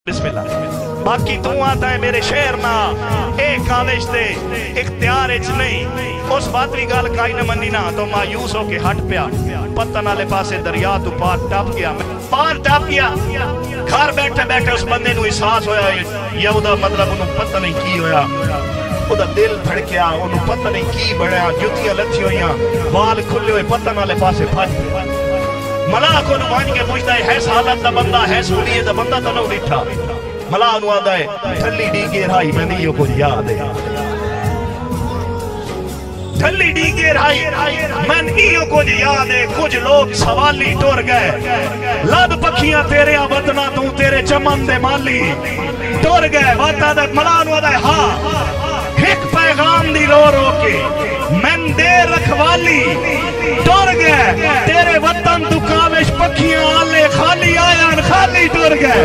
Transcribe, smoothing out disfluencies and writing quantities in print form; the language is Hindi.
बिस्मिल्लाह। बाकी तू आता है मेरे शहर ना एक कॉलेज दे इख्तियार च नहीं, उस बात की गल काई न मनी ना तो मायूस होके हट पिया। पत्तन वाले पासे दरिया तू पार टप गया, पार टप गया। घर बैठे बैठे उस बंदे को एहसास होया या उदा मतलब उन्हें पता नहीं की होया, उदा दिल धड़किया, उन्हें पता नहीं की बनया, जुतियां लथी हुई, वाल खुले हुए, पत्तन वाले पासे फस। मलाह को मान के पूछता है हालत का बंदा है, सूलिए का बंदा तो नहीं डिठा। मलाह नु आदा है ठल्ली डीगे राई मैं नहीं को याद है, ठल्ली डीगे राई मैं नहीं को याद है। कुछ लोग सवाली टुर गए, लद पखियां तेरे वतना तू तेरे चमन दे माली टुर गए। मलाह नु आदा है हाँ एक पैगाम दी रो रो के मैं दे रखवाली टुर गए, तेरे वतन तू काविश पखियां आले खाली आया खाली टुर गए।